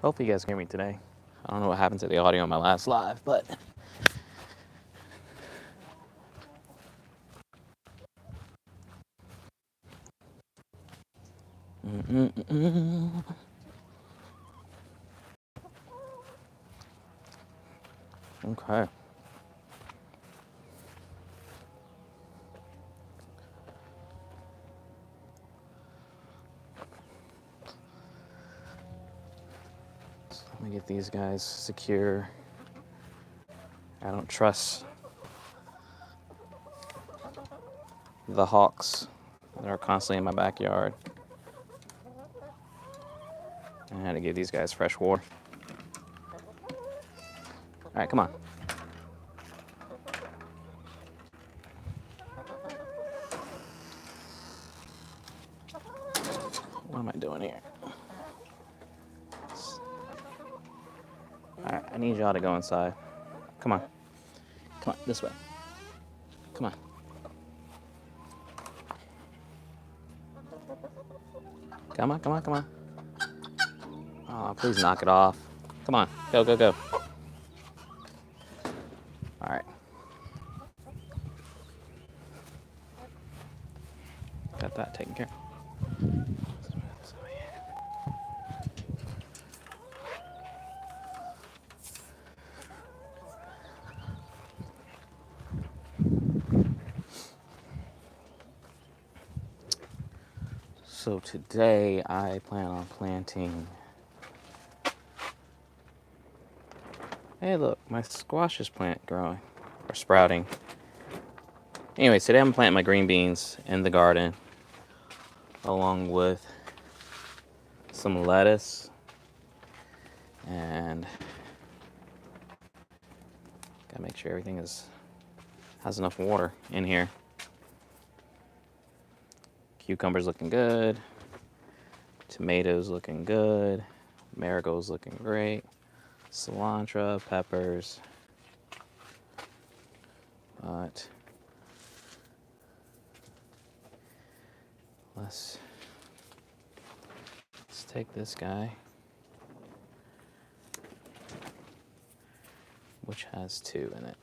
Hopefully you guys can hear me today. I don't know what happened to the audio on my last live, but okay. So let me get these guys secure. I don't trust the hawks that are constantly in my backyard. I had to give these guys fresh water. All right, come on. What am I doing here? All right, I need y'all to go inside. Come on. Come on, this way. Come on. Come on, come on, come on. Oh, please knock it off. Come on, go, go, go. All right. Got that taken care of. So today I plan on planting. Hey, look, my squash is growing or sprouting. Anyways, today I'm planting my green beans in the garden, along with some lettuce and gotta make sure everything has enough water in here. Cucumbers looking good, tomatoes looking good, marigolds looking great, cilantro, peppers. But let's take this guy, which has 2 in it.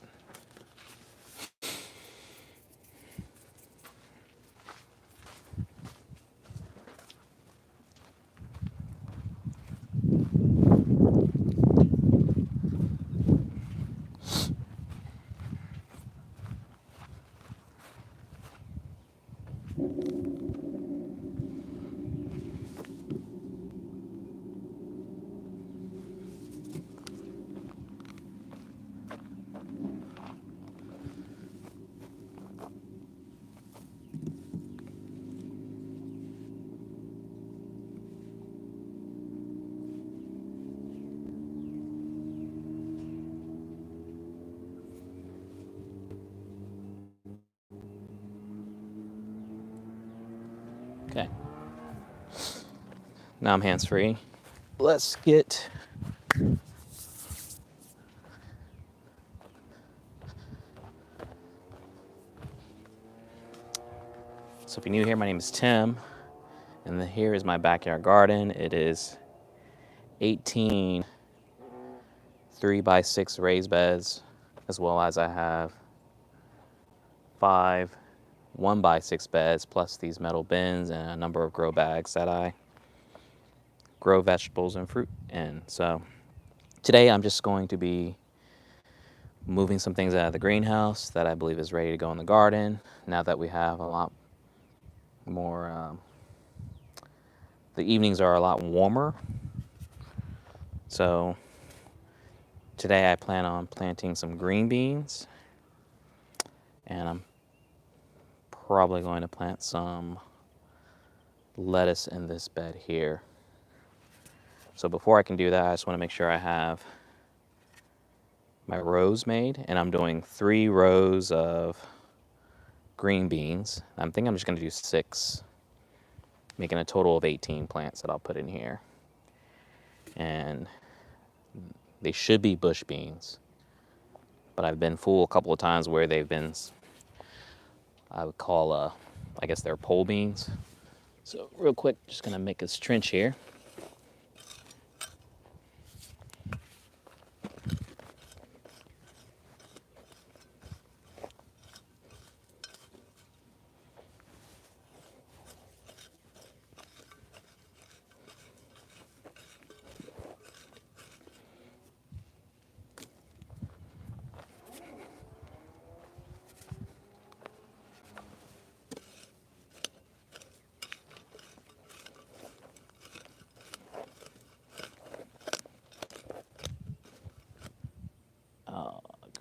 Okay. Now I'm hands-free. Let's get So if you're new here, my name is Tim, and here is my backyard garden. It is 18 3x6 raised beds, as well as I have 5 1x6 beds, plus these metal bins and a number of grow bags that I grow vegetables and fruit in. So today I'm just going to be moving some things out of the greenhouse that I believe is ready to go in the garden now that we have a lot more, the evenings are a lot warmer. So today I plan on planting some green beans, and I'm probably going to plant some lettuce in this bed here. So before I can do that, I just want to make sure I have my rows made, and I'm doing 3 rows of green beans. I'm thinking I'm just going to do 6, making a total of 18 plants that I'll put in here. And they should be bush beans, but I've been fooled a couple of times where they've been, I would call, I guess they're pole beans. So real quick, just gonna make this trench here.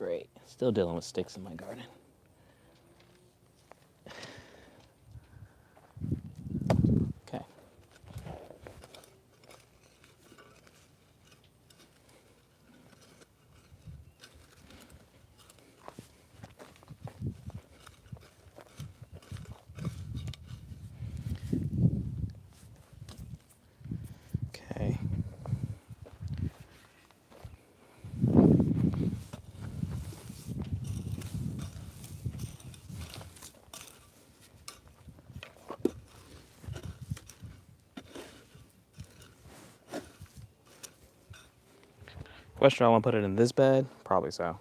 great. Still dealing with sticks in my garden. Okay. Okay. Question, I want to put it in this bed? Probably so.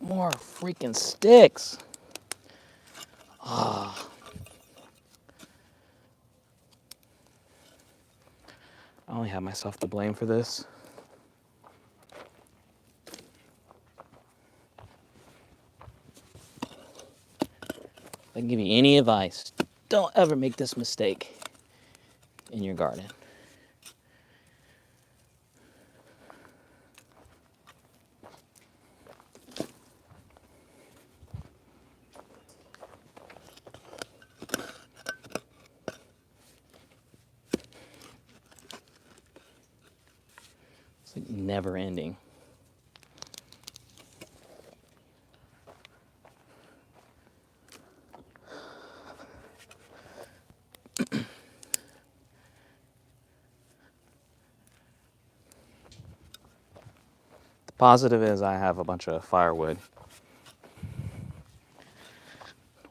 More freaking sticks. Ah. I only have myself to blame for this. If I can give you any advice, don't ever make this mistake in your garden. It's like never ending. The positive is I have a bunch of firewood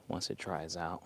once it dries out.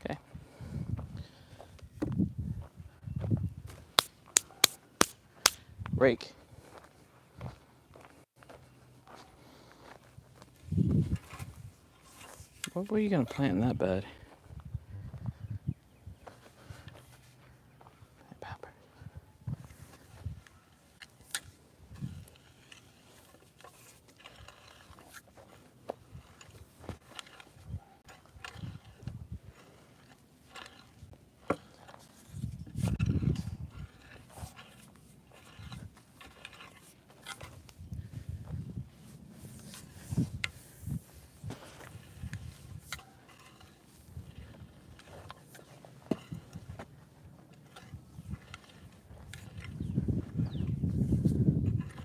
Okay. Rake. What were you gonna plant in that bed? Pepper.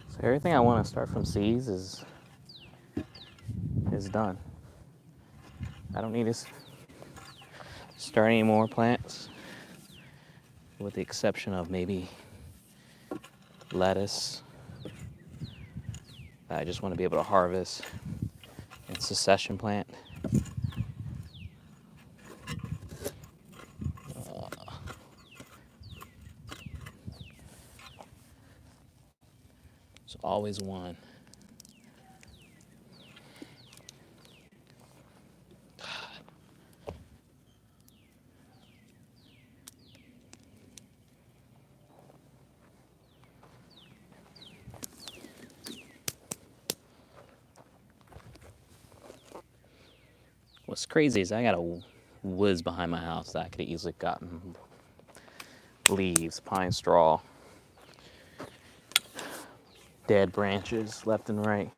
So everything I want to start from seeds is done. I don't need to start any more plants, with the exception of maybe lettuce that I just want to be able to harvest and succession plant. It's always one. What's crazy is I got a woods behind my house that I could have easily gotten leaves, pine straw, dead branches left and right.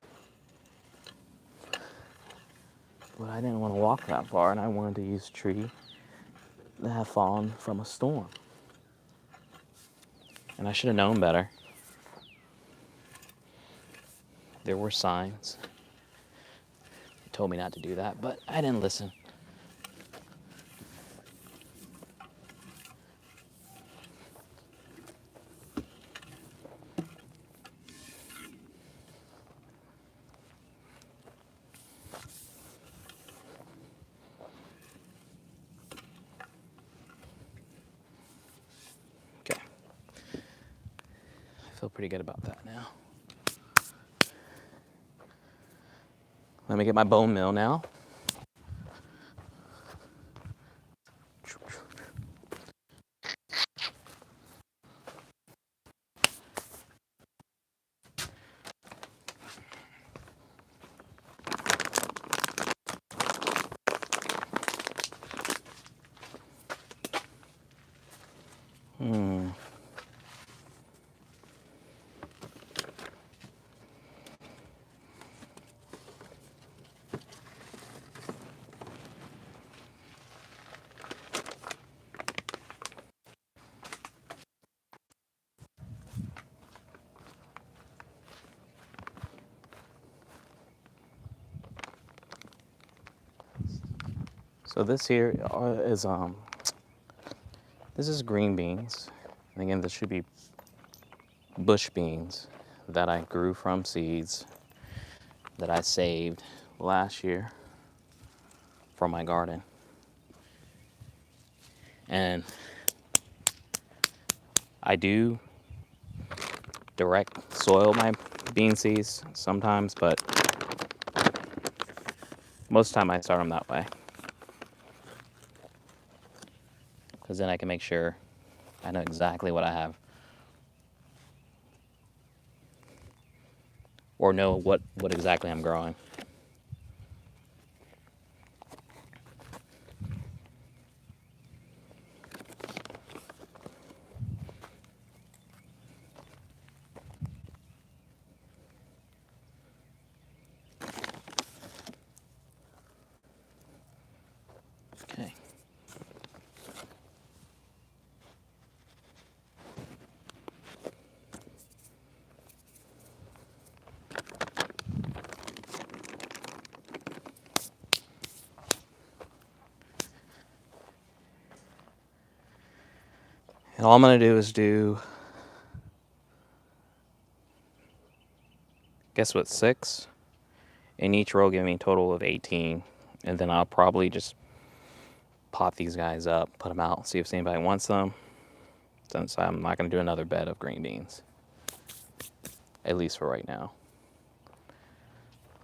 But I didn't want to walk that far, and I wanted to use a tree that had fallen from a storm. And I should have known better. There were signs. They told me not to do that, but I didn't listen. feel pretty good about that now. Let me get my bone meal now. So this here is this is green beans. And again, this should be bush beans that I grew from seeds that I saved last year from my garden. And I do direct soil my bean seeds sometimes, but most of the time I start them that way. Because then I can make sure I know exactly what I have. Or know what exactly I'm growing. Okay. And all I'm going to do is guess what, 6? And each row give me a total of 18. And then I'll probably just pot these guys up, put them out, see if anybody wants them. Since I'm not going to do another bed of green beans. At least for right now.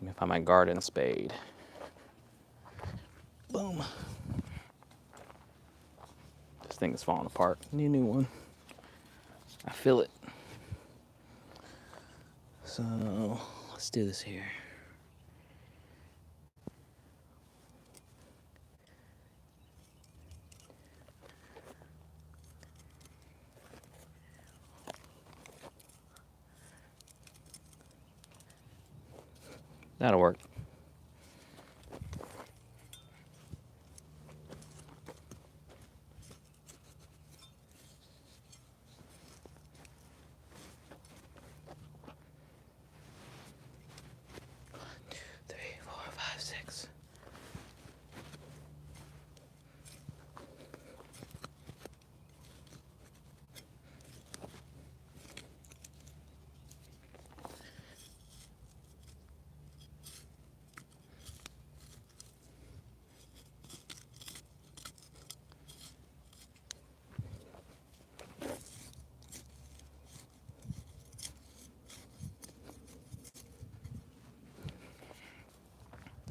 Let me find my garden spade. Boom. This thing is falling apart. Need a new one. I feel it. So let's do this here. That'll work.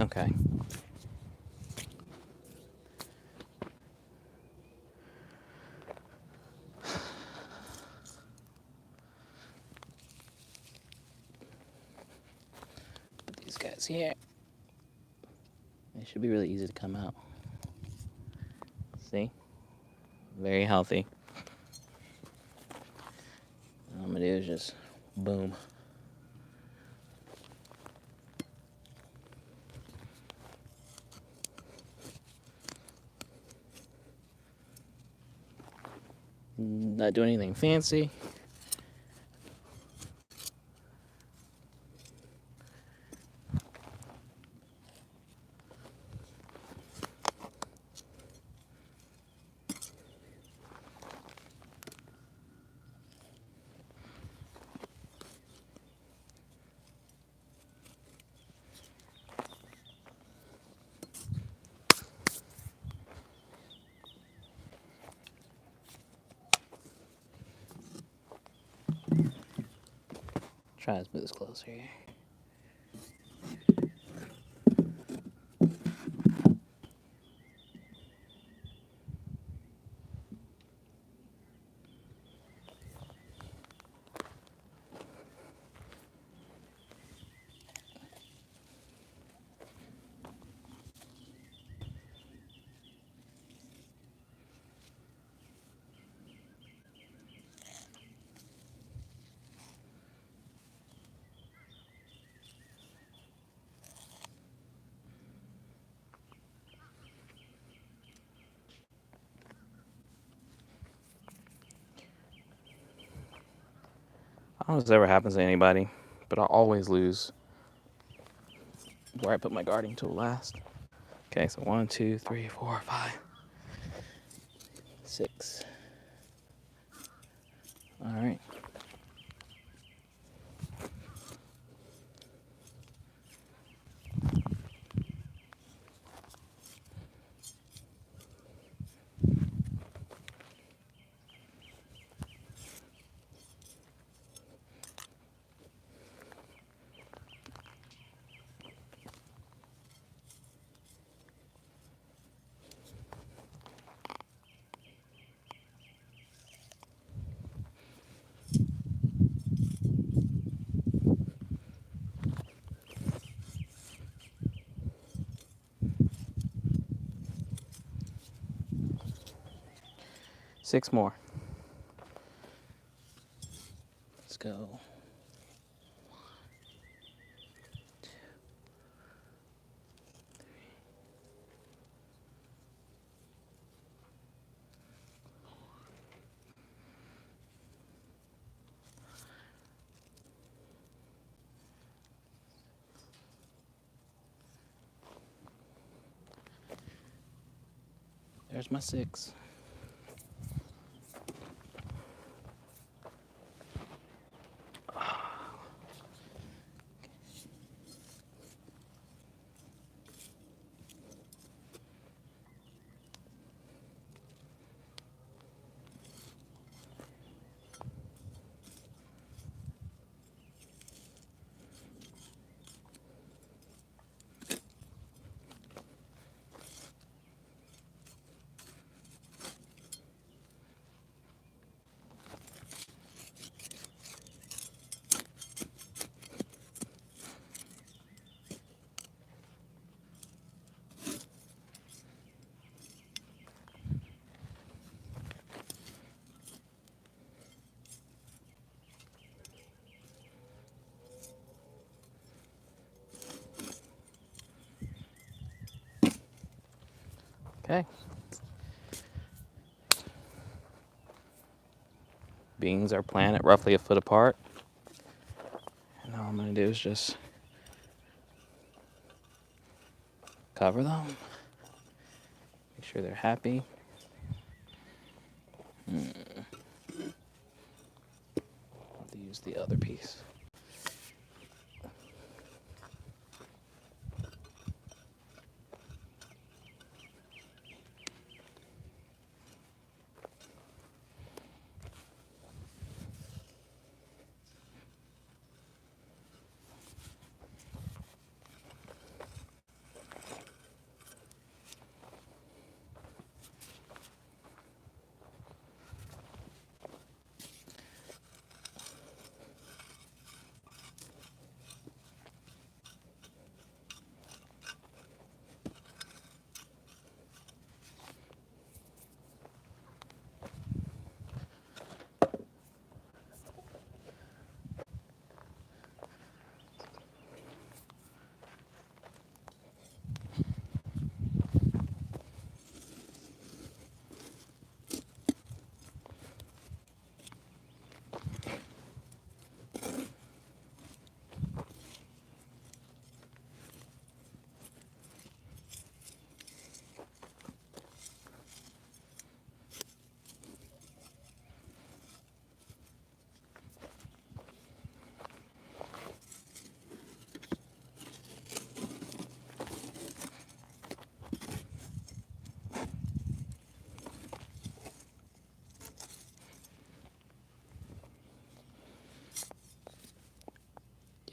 Okay. Put these guys here. They should be really easy to come out. See? Very healthy. All I'm gonna do is just boom. Not doing anything fancy. Try to move this closer here. I don't know if this ever happens to anybody, but I always lose where I put my gardening tool last. Okay, so 1, 2, 3, 4, 5, 6. All right. Six more. Let's go. There's my 6. Okay. Beans are planted roughly a foot apart. And all I'm going to do is just cover them. Make sure they're happy. I'll have to use the other piece.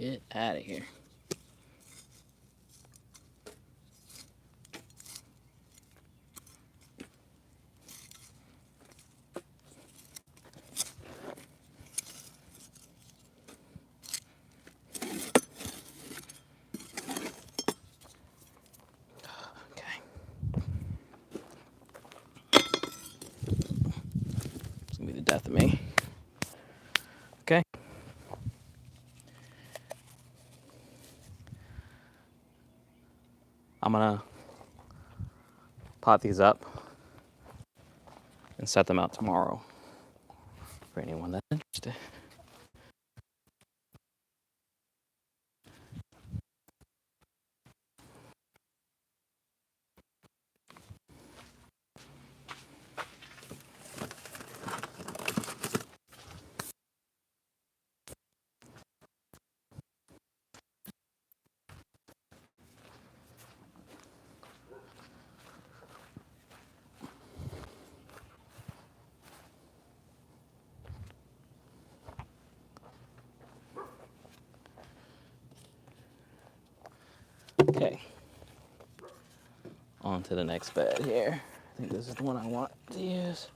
Get out of here. Okay. It's gonna be the death of me. Okay. I'm gonna pot these up and set them out tomorrow for anyone that's interested. Okay. On to the next bed here. I think this is the one I want to use.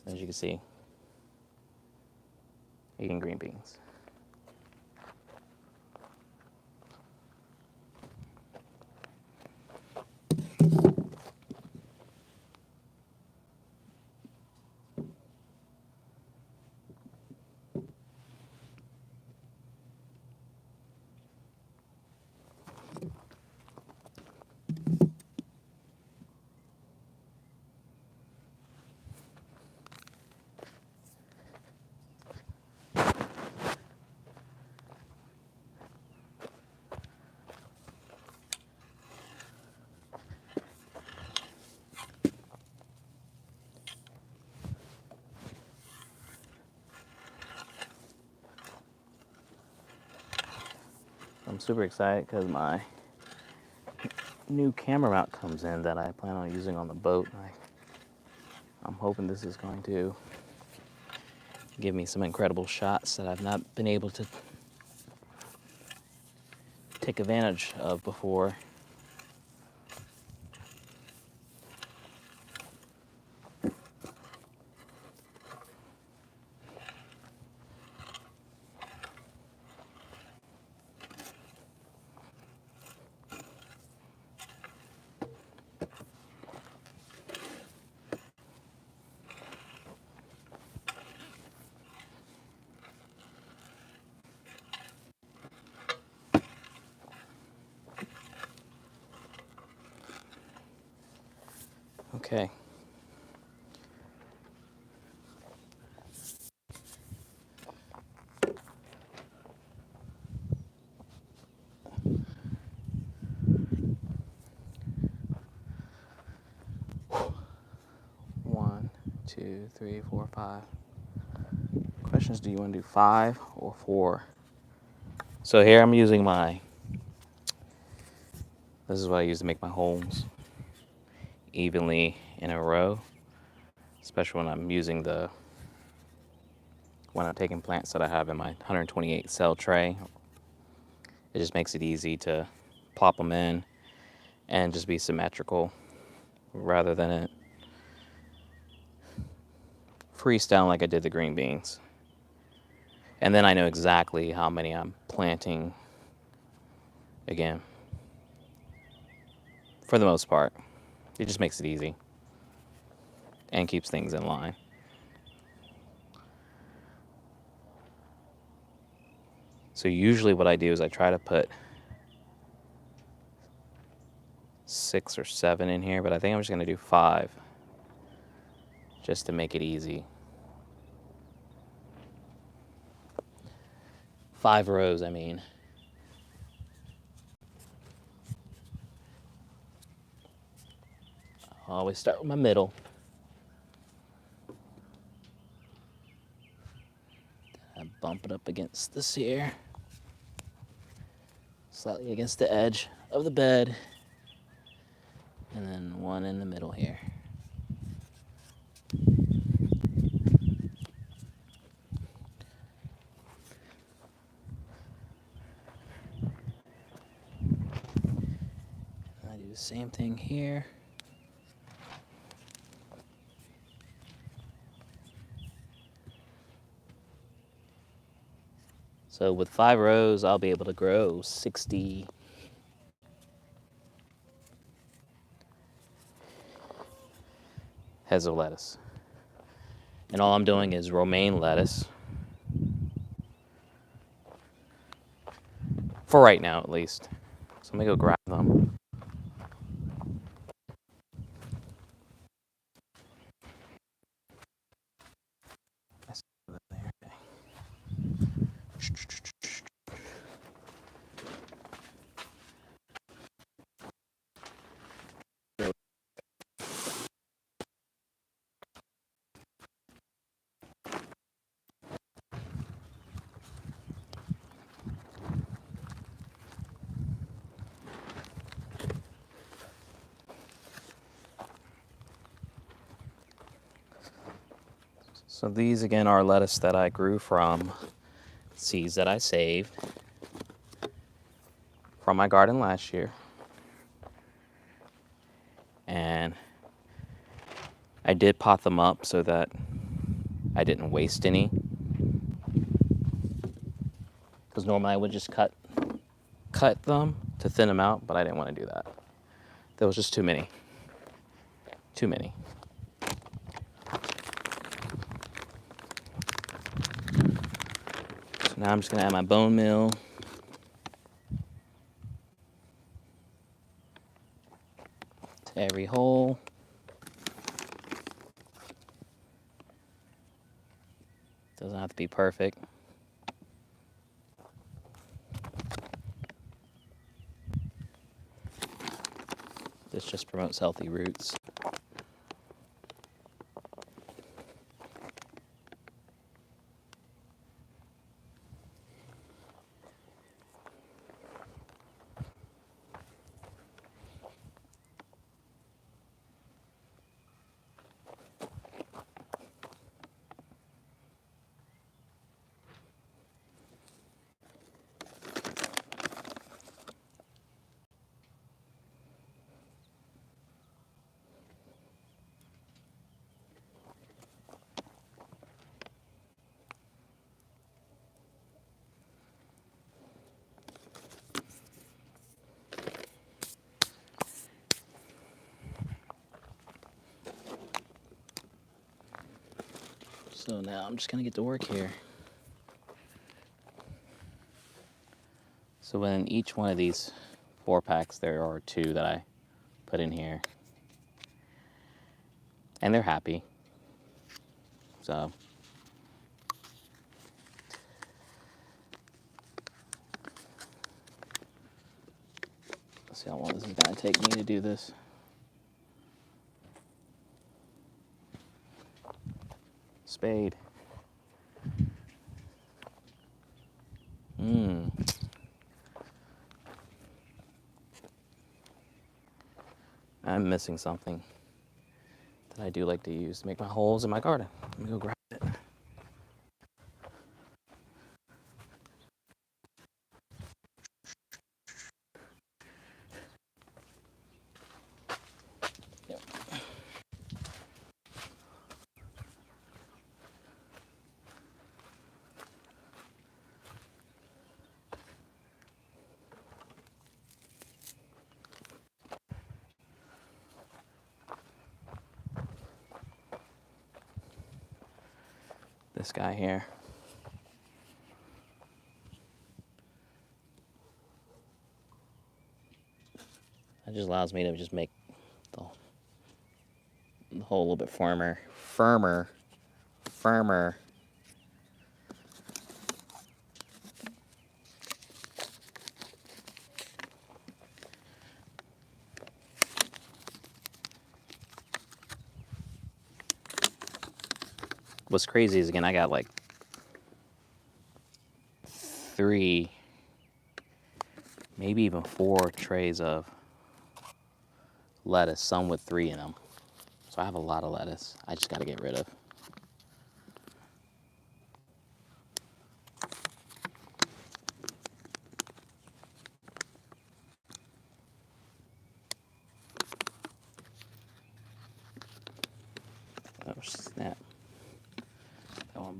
As you can see, eating green beans. I'm super excited because my new camera mount comes in that I plan on using on the boat. I'm hoping this is going to give me some incredible shots that I've not been able to take advantage of before. Okay. One, two, three, four, five. Questions, do you want to do 5 or 4? So here I'm using this is what I use to make my holes evenly in a row, especially when I'm taking plants that I have in my 128 cell tray. It just makes it easy to plop them in and just be symmetrical rather than it freestyle like I did the green beans. And then I know exactly how many I'm planting again. For the most part, it just makes it easy and keeps things in line. So usually what I do is I try to put 6 or 7 in here, but I think I'm just going to do 5 just to make it easy. 5 rows, I mean. I always start with my middle. I bump it up against this here, slightly against the edge of the bed, and then one in the middle here. the same thing here. So with 5 rows, I'll be able to grow 60 heads of lettuce. And all I'm doing is romaine lettuce. For right now, at least. So let me go grab them. So these again are lettuce that I grew from seeds that I saved from my garden last year. And I did pot them up so that I didn't waste any. Because normally I would just cut them to thin them out, but I didn't want to do that. There was just too many. Too many. So now I'm just going to add my bone meal. To every hole. Doesn't have to be perfect. This just promotes healthy roots. So now I'm just going to get to work here. So in each one of these 4 packs, there are 2 that I put in here. And they're happy. So let's see how long this is going to take me to do this. Spade. I'm missing something that I do like to use to make my holes in my garden. Let me go grab it. Yep. This guy here. That just allows me to just make the hole a little bit firmer. What's crazy is, again, I got like 3, maybe even 4 trays of lettuce, some with 3 in them. So I have a lot of lettuce I just got to get rid of.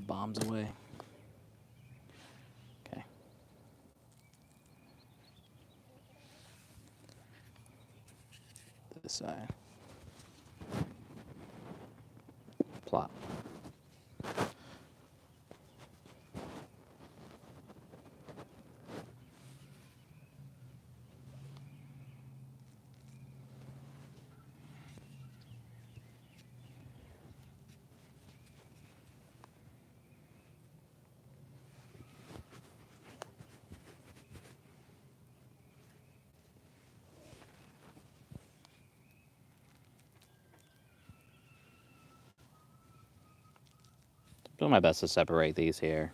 bombs away. Okay. To the side. Plop. Doing my best to separate these here.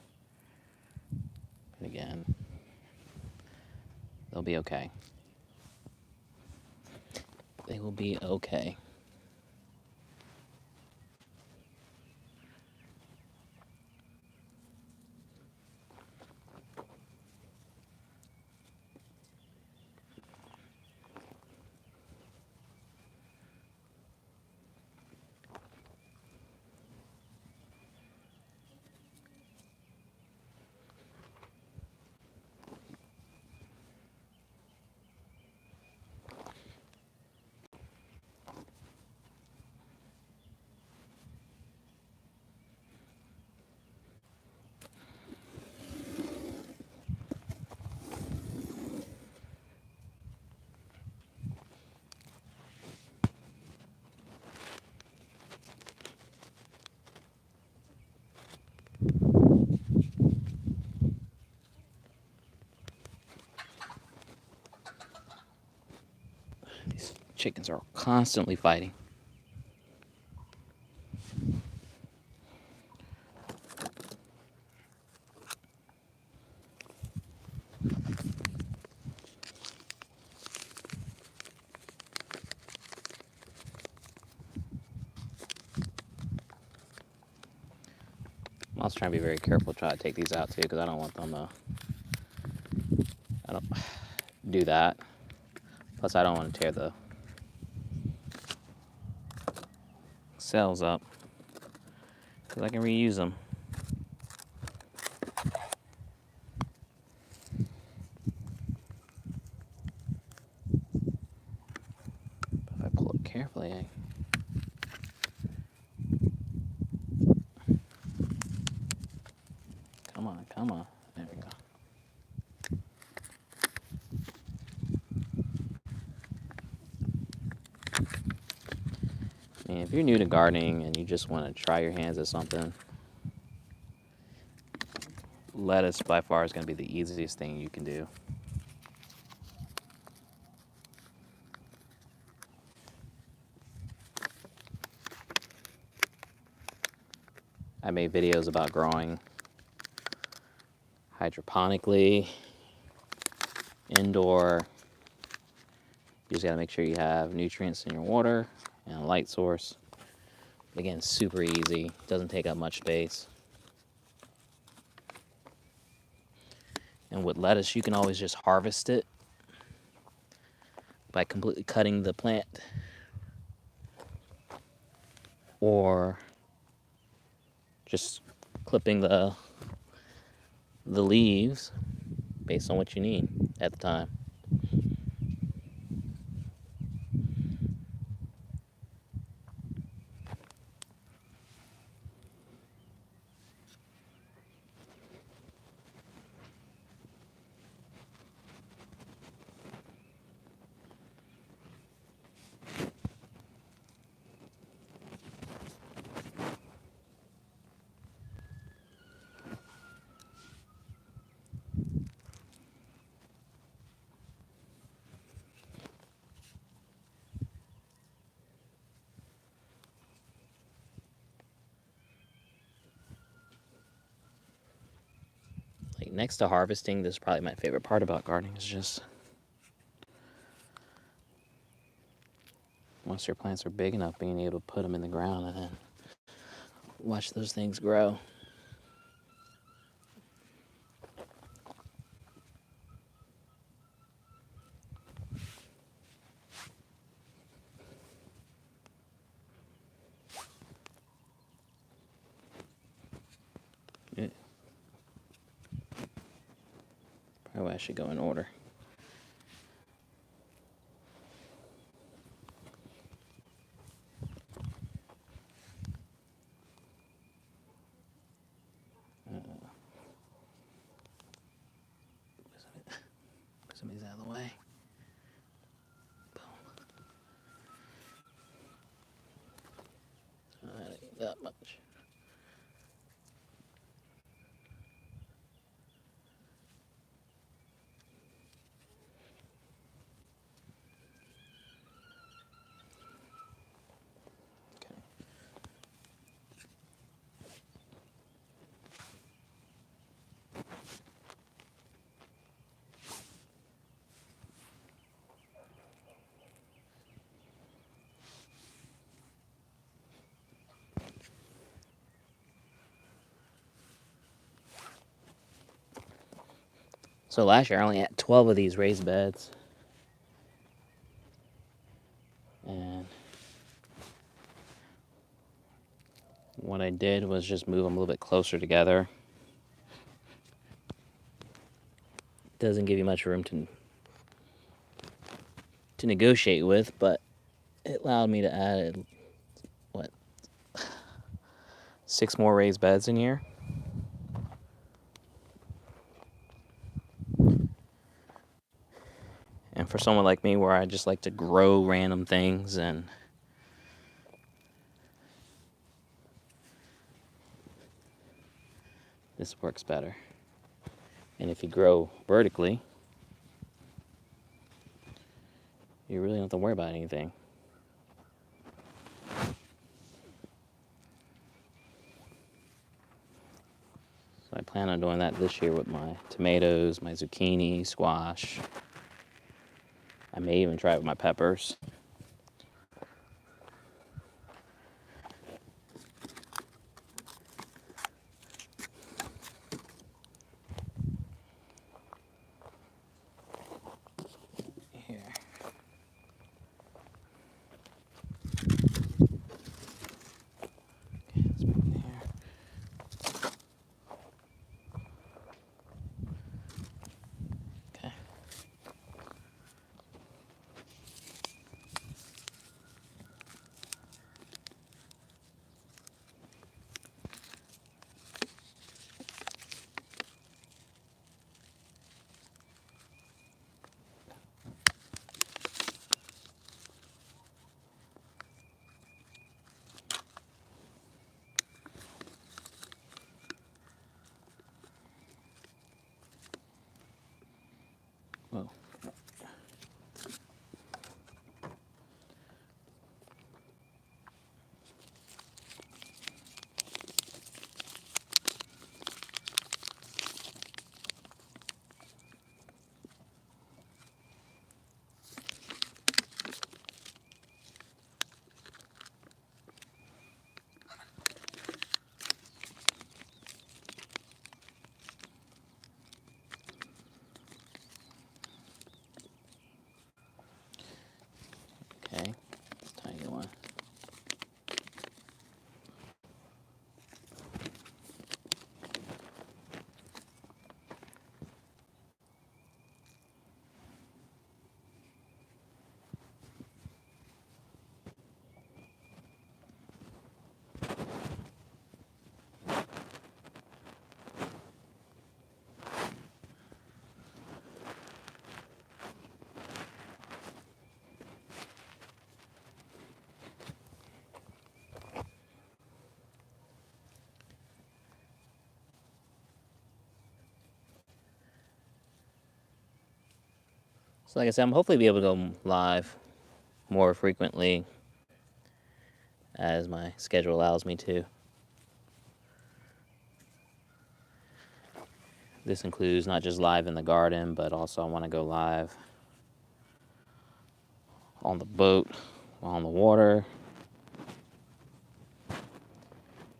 But again, they'll be okay. They will be okay. These chickens are constantly fighting. I'm also trying to be very careful, try to take these out too, because I don't want them to, I don't do that. Plus I don't want to tear the cells up, because I can reuse them. But if I pull it carefully, come on, come on. There we go. I mean, if you're new to gardening and you just want to try your hands at something, lettuce by far is going to be the easiest thing you can do. I made videos about growing hydroponically, indoor. You just got to make sure you have nutrients in your water and a light source. Again, super easy, doesn't take up much space. And with lettuce, you can always just harvest it by completely cutting the plant, or just clipping the leaves based on what you need at the time. Like, next to harvesting, this is probably my favorite part about gardening, is just once your plants are big enough, being able to put them in the ground and then watch those things grow. Oh, I should go in order. Some of these out of the way. Boom. That ain't that much. Okay. So last year I only had 12 of these raised beds. And what I did was just move them a little bit closer together. Doesn't give you much room to negotiate with, but it allowed me to add, what, 6 more raised beds in here. And for someone like me where I just like to grow random things, and this works better. And if you grow vertically, you really don't have to worry about anything. So I plan on doing that this year with my tomatoes, my zucchini, squash. I may even try it with my peppers. Here. Okay, let's put it here. Okay. Whoa. Okay. Tiny one. So like I said, I'm hopefully be able to go live more frequently as my schedule allows me to. This includes not just live in the garden, but also I want to go live on the boat, on the water,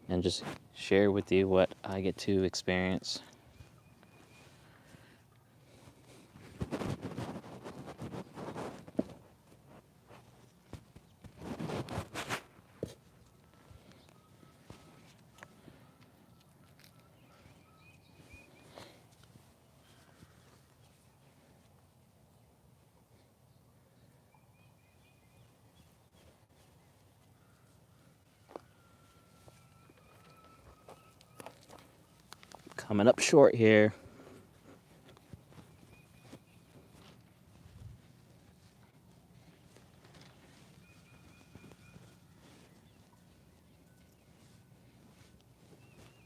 and just share with you what I get to experience. coming up short here.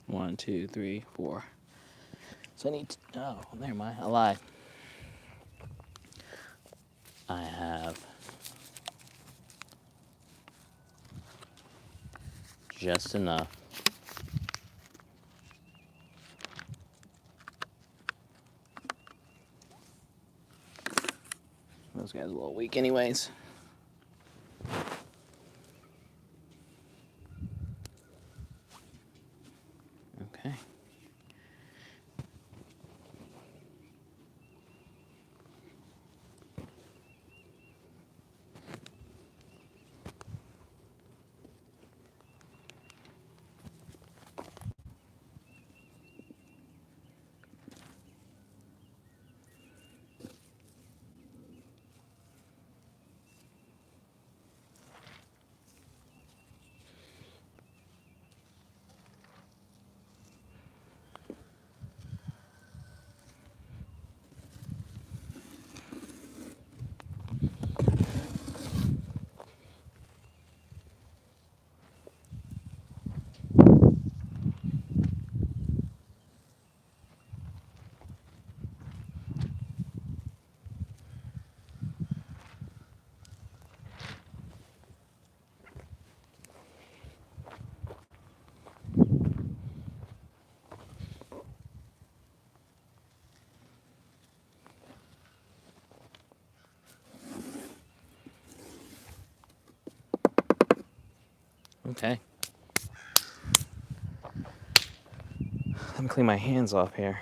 One, two, three, four. So I need to, oh, never mind, I lied. I have just enough. Those guys are a little weak anyways. Okay. Okay. Let me clean my hands off here.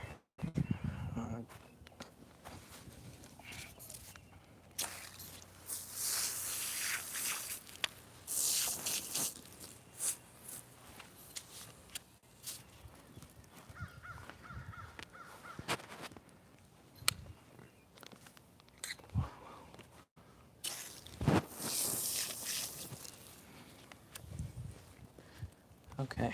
Okay.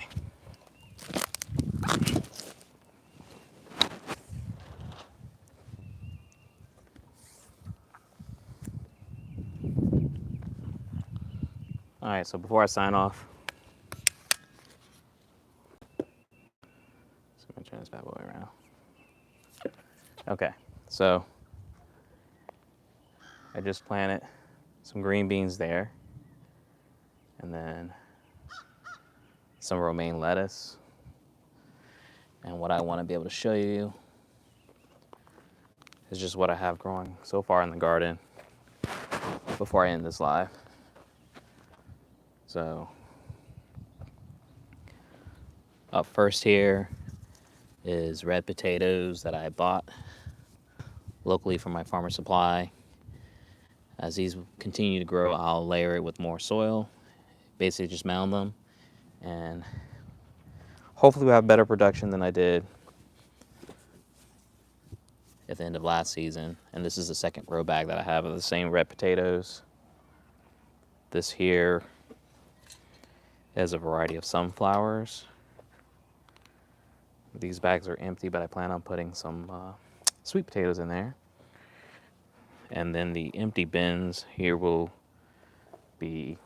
All right, so before I sign off, so I'm gonna turn this bad boy around. Okay, so I just planted some green beans there, and then some romaine lettuce. And what I want to be able to show you is just what I have growing so far in the garden before I end this live. So up first here is red potatoes that I bought locally from my farmer supply. As these continue to grow, I'll layer it with more soil, basically just mound them, and hopefully we'll have better production than I did at the end of last season. And this is the second grow bag that I have of the same red potatoes. This here is a variety of sunflowers. These bags are empty, but I plan on putting some sweet potatoes in there. And then the empty bins here will be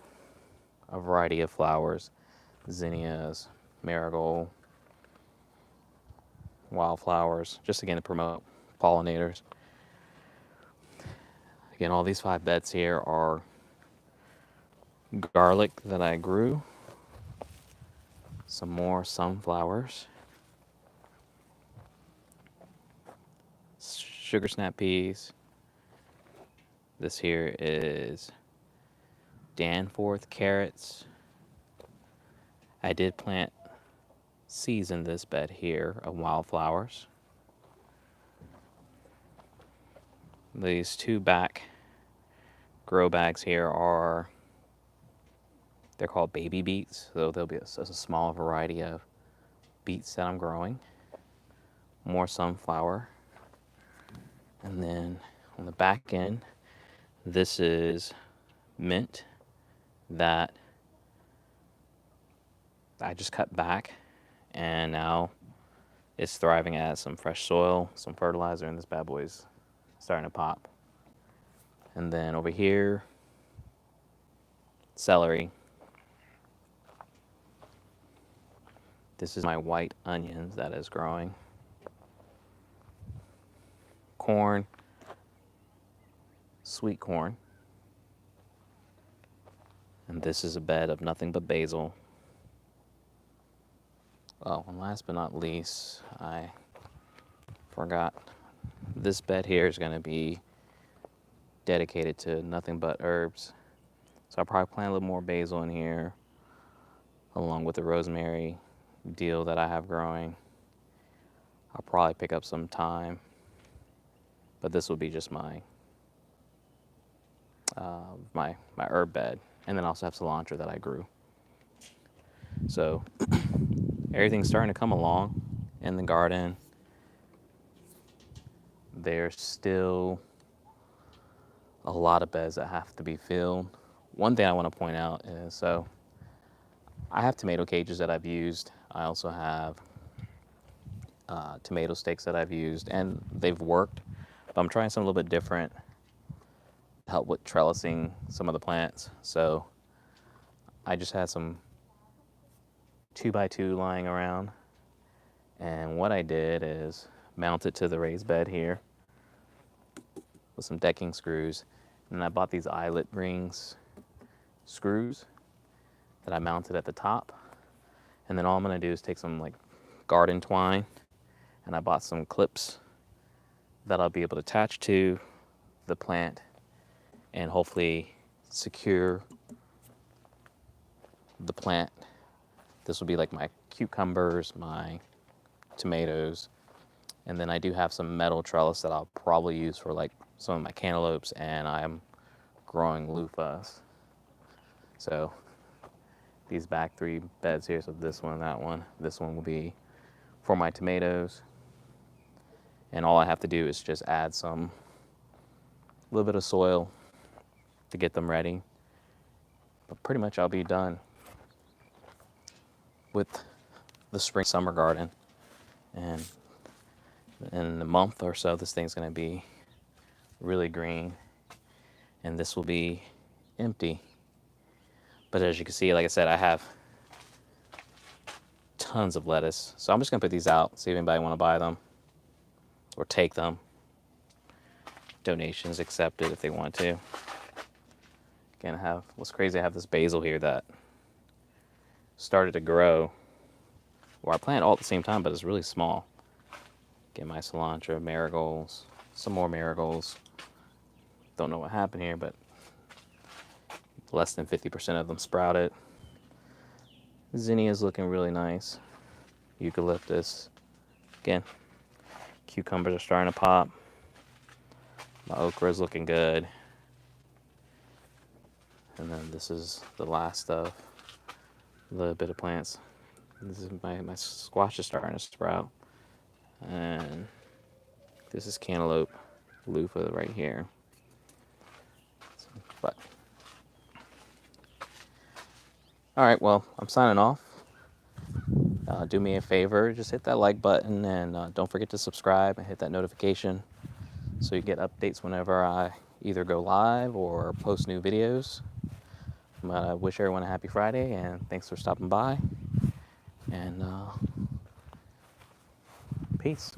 a variety of flowers, zinnias, marigold, wildflowers, just again to promote pollinators. Again, all these 5 beds here are garlic that I grew, some more sunflowers, sugar snap peas. This here is Danforth carrots. I did plant seeds in this bed here of wildflowers. These 2 back grow bags here are, they're called baby beets. So there'll be a small variety of beets that I'm growing. More sunflower. And then on the back end, this is mint that I just cut back, and now It's thriving as some fresh soil, some fertilizer, and this bad boy's starting to pop. And then over here, celery. This is my white onions that is growing. Corn, sweet corn. And this is a bed of nothing but basil. Oh, and last but not least, I forgot. This bed here is going to be dedicated to nothing but herbs. So I'll probably plant a little more basil in here, along with the rosemary deal that I have growing. I'll probably pick up some thyme, but this will be just my my herb bed. And then I also have cilantro that I grew. So everything's starting to come along in the garden. There's still a lot of beds that have to be filled. One thing I want to point out is, so I have tomato cages that I've used. I also have tomato stakes that I've used, and they've worked. But I'm trying something a little bit different to help with trellising some of the plants. So I just had some 2x2 lying around, and what I did is mount it to the raised bed here with some decking screws, and I bought these eyelet rings screws that I mounted at the top. And then all I'm going to do is take some like garden twine, and I bought some clips that I'll be able to attach to the plant and hopefully secure the plant. This will be like my cucumbers, my tomatoes, and then I do have some metal trellis that I'll probably use for like some of my cantaloupes, and I'm growing loofahs. So these back 3 beds here, so this one, that one, this one will be for my tomatoes. And all I have to do is just add a little bit of soil to get them ready. But pretty much I'll be done with the spring summer garden. And in a month or so, this thing's gonna be really green, and this will be empty. But as you can see, like I said, I have tons of lettuce. So I'm just gonna put these out, see if anybody wanna buy them or take them. Donations accepted if they want to. Again, what's crazy, I have this basil here that started to grow. Well, I plant all at the same time, but it's really small. Get my cilantro, marigolds, some more marigolds. Don't know what happened here, but less than 50% of them sprouted. Zinnia is looking really nice. Eucalyptus. Again, cucumbers are starting to pop. My okra is looking good. And then this is the last of the bit of plants. This is my squash is starting to sprout. And this is cantaloupe loofah right here. But all right, well, I'm signing off. Do me a favor, just hit that like button, and don't forget to subscribe and hit that notification so you get updates whenever I either go live or post new videos. I wish everyone a happy Friday, and thanks for stopping by, and peace.